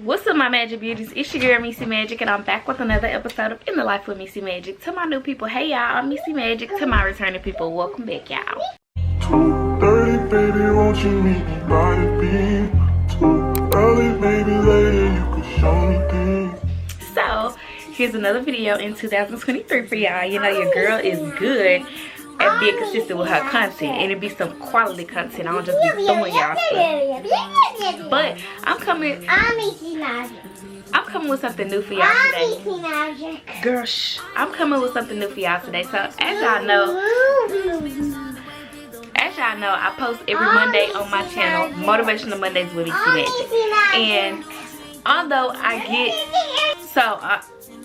What's up, my magic beauties? It's your girl Missy Magic, and I'm back with another episode of In the Life with Missy Magic. To my new people, hey y'all, I'm Missy Magic. To my returning people, welcome back, y'all. 2:30, baby, won't you meet me by the beam? Too early, baby, later you could show me things. So here's another video in 2023 for y'all. You know your girl is good at being consistent with her content, and it be some quality content. I don't just be throwing y'all stuff. But I'm coming with something new for y'all today. Girl, shh. I'm coming with something new for y'all today. So as y'all know, I post every Monday on my channel, Motivational Mondays with Missy Magic. And although I get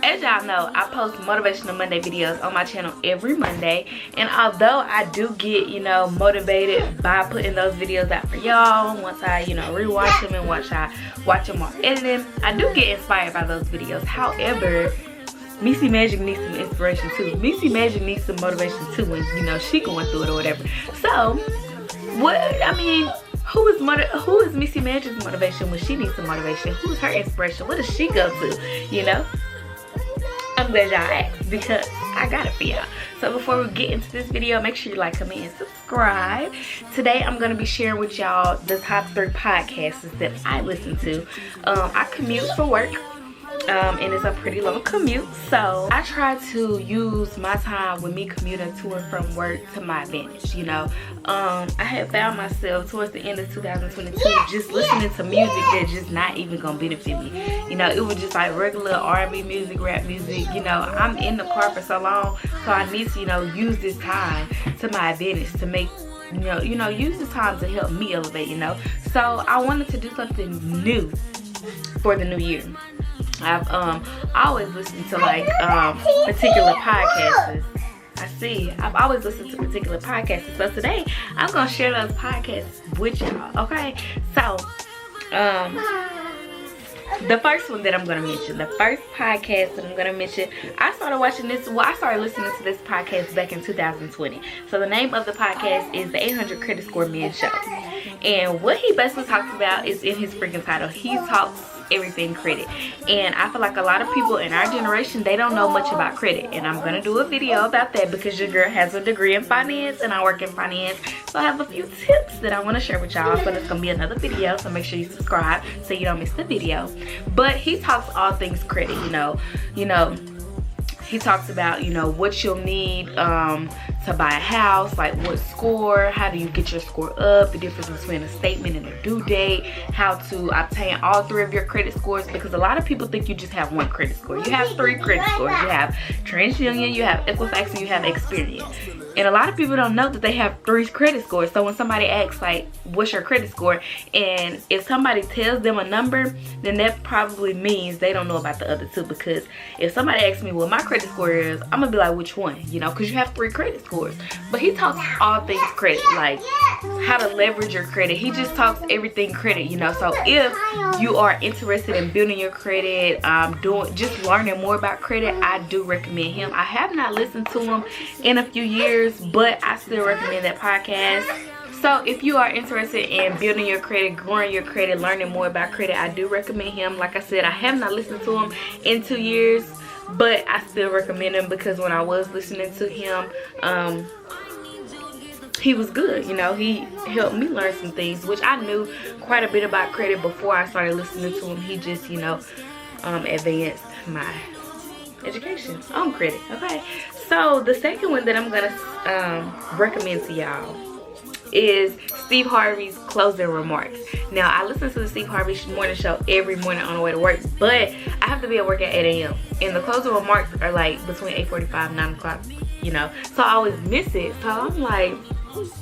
as y'all know, I post Motivational Monday videos on my channel every Monday. And although I do get, motivated by putting those videos out for y'all, once I, rewatch them and watch them on editing, I do get inspired by those videos. However, Missy Magic needs some inspiration too. Missy Magic needs some motivation too when, she going through it or whatever. So, who is Missy Magic's motivation when she needs some motivation? Who's her inspiration? What does she go to, I'm glad y'all asked because I got it for y'all. So before we get into this video, make sure you like, comment, and subscribe. Today I'm going to be sharing with y'all the top 3 podcasts that I listen to. I commute for work. And it's a pretty long commute, so I try to use my time with me commuting to and from work to my advantage. I had found myself towards the end of 2022 just listening to music that's just not even gonna benefit me. It was just like regular R&B music, rap music. I'm in the car for so long, so I need to use this time to my advantage to make use this time to help me elevate. So I wanted to do something new for the new year. I've always listened to particular podcasts. I've always listened to particular podcasts. So today I'm gonna share those podcasts with y'all. Okay. So the first one that I'm gonna mention, the first podcast that I'm gonna mention, I started listening to this podcast back in 2020. So the name of the podcast is the 800 Credit Score Men Show. And what he basically talks about is in his freaking title. He talks everything credit, and I feel like a lot of people in our generation, they don't know much about credit, and I'm gonna do a video about that because your girl has a degree in finance and I work in finance, so I have a few tips that I want to share with y'all. So there's gonna be another video, so make sure you subscribe so you don't miss the video. But he talks all things credit. He talks about what you'll need to buy a house, like what score, how do you get your score up, the difference between a statement and a due date, how to obtain all 3 of your credit scores, because a lot of people think you just have 1 credit score. You have 3 credit scores. You have TransUnion, you have Equifax, and you have Experian. And a lot of people don't know that they have 3 credit scores. So when somebody asks what's your credit score, and if somebody tells them a number, then that probably means they don't know about the other 2. Because if somebody asks me what my credit score is, I'm gonna be like, which one? Because you have 3 credit scores. But he talks all things credit, like how to leverage your credit. He just talks everything credit. So if you are interested in building your credit, just learning more about credit, I do recommend him. I have not listened to him in a few years, but I still recommend that podcast. So if you are interested in building your credit, growing your credit, learning more about credit, I do recommend him. Like I said, I have not listened to him in 2 years, but I still recommend him because when I was listening to him, he was good. He helped me learn some things, which I knew quite a bit about credit before I started listening to him. He just advanced my education on credit. Okay, so the second one that I'm gonna recommend to y'all is Steve Harvey's closing remarks. Now, I listen to the Steve Harvey morning show every morning on the way to work, but I have to be at work at 8 a.m. and the closing remarks are like between 8:45 9 o'clock, so I always miss it. So I'm like,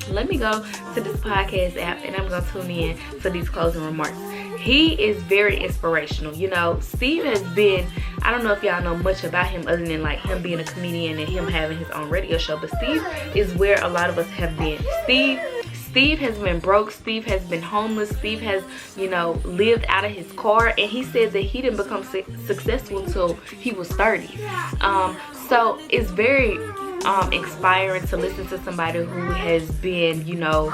let me go to this podcast app and I'm gonna tune in to these closing remarks. He is very inspirational. Steve has been, I don't know if y'all know much about him other than him being a comedian and him having his own radio show, but Steve is where a lot of us have been. Steve has been broke. Steve has been homeless. Steve has, lived out of his car, and he said that he didn't become successful until he was 30. So it's very inspiring to listen to somebody who has been, you know,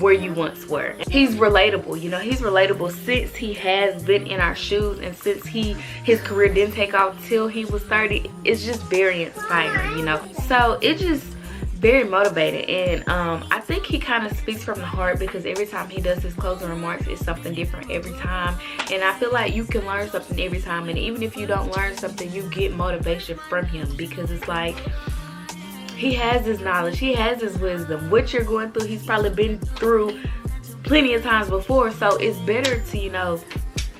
where you once were. He's relatable, you know, he's relatable since he has been in our shoes, and since his career didn't take off till he was 30. It's just very inspiring, you know. So it just very motivated, and I think he kind of speaks from the heart, because every time he does his closing remarks, it's something different every time, and I feel like you can learn something every time, and even if you don't learn something, you get motivation from him, because it's like he has his knowledge, he has his wisdom. What you're going through, he's probably been through plenty of times before, so it's better to, you know,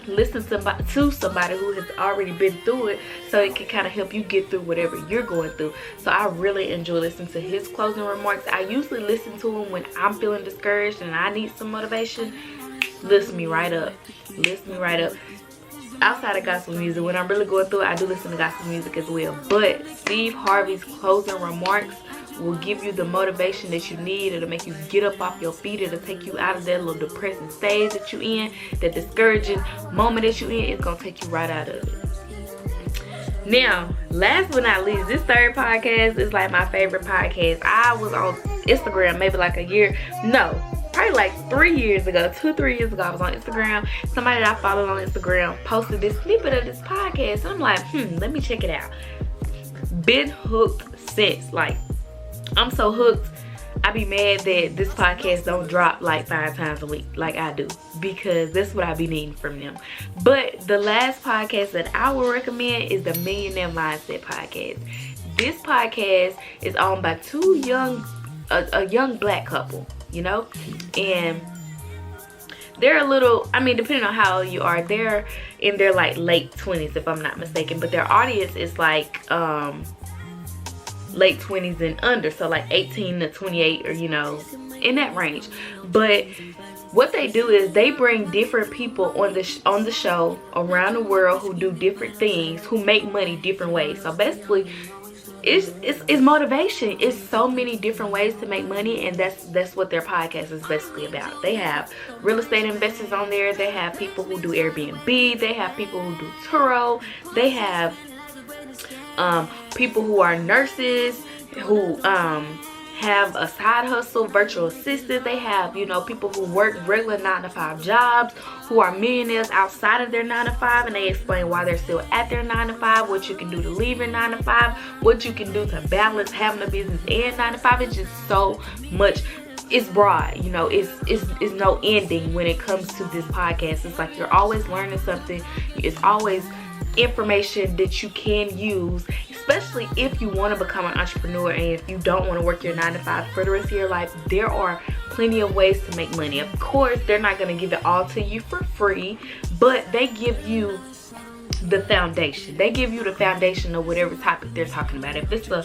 listen to somebody who has already been through it, so it can kind of help you get through whatever you're going through. So I really enjoy listening to his closing remarks. I usually listen to him when I'm feeling discouraged and I need some motivation. Lift me right up. Lift me right up. Outside of gospel music, when I'm really going through it, I do listen to gospel music as well. But Steve Harvey's closing remarks will give you the motivation that you need. It'll make you get up off your feet. It'll take you out of that little depressing stage that you're in, that discouraging moment that you're in. It's gonna take you right out of it. Now, last but not least, this third podcast is like my favorite podcast. I was on Instagram maybe like probably like 3 years ago, 2-3 years ago. I was on Instagram. Somebody that I followed on Instagram posted this snippet of this podcast, and I'm like, let me check it out. Been hooked since. Like, I'm so hooked, I be mad that this podcast don't drop like 5 times a week like I do, because that's what I be needing from them. But the last podcast that I would recommend is the Millionaire Mindset podcast. This podcast is owned by a young black couple, you know, and they're a little, I mean, depending on how old you are, they're in their like late 20s if I'm not mistaken, but their audience is like late 20s and under, so like 18 to 28, or you know, in that range. But what they do is they bring different people on the show around the world who do different things, who make money different ways. So basically it's motivation. It's so many different ways to make money, and that's what their podcast is basically about. They have real estate investors on there, they have people who do Airbnb, they have people who do Turo, they have people who are nurses, who have a side hustle, virtual assistants. They have, you know, people who work regular 9-to-5 jobs, who are millionaires outside of their 9-to-5, and they explain why they're still at their 9-to-5, what you can do to leave your 9-to-5, what you can do to balance having a business and 9-to-5. It's just so much. It's broad, you know, it's no ending when it comes to this podcast. It's like you're always learning something. It's always information that you can use, especially if you want to become an entrepreneur and if you don't want to work your 9-to-5 for the rest of your life. There are plenty of ways to make money. Of course, they're not going to give it all to you for free, but they give you the foundation. They give you the foundation of whatever topic they're talking about. If it's a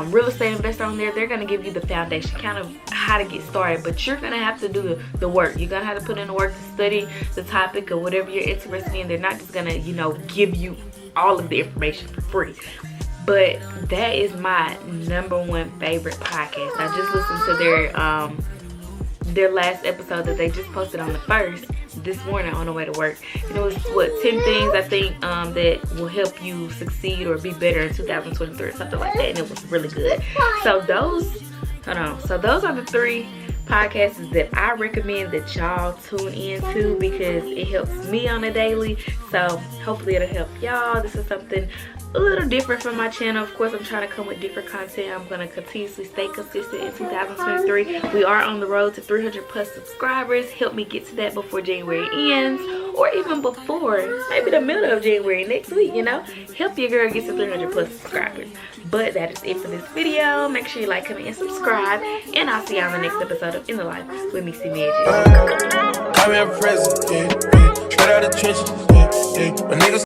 real estate investor on there, they're going to give you the foundation, kind of how to get started, but you're going to have to do the work. You're going to have to put in the work to study the topic or whatever you're interested in. They're not just going to, you know, give you all of the information for free. But that is my #1 favorite podcast. I just listened to their last episode that they just posted on the 1st this morning on the way to work. And it was 10 things I think that will help you succeed or be better in 2023 or something like that, and it was really good. So those are the 3 podcasts that I recommend that y'all tune into, because it helps me on a daily. So hopefully it'll help y'all. This is something a little different from my channel. Of course, I'm trying to come with different content. I'm going to continuously stay consistent in 2023. We are on the road to 300+ subscribers. Help me get to that before January ends, or even before maybe the middle of January next week, you know. Help your girl get to 300+ subscribers. But that is it for this video. Make sure you like, comment, and subscribe, and I'll see y'all in the next episode of In the Life with me, C Magic. I'm in prison, straight out of the trenches,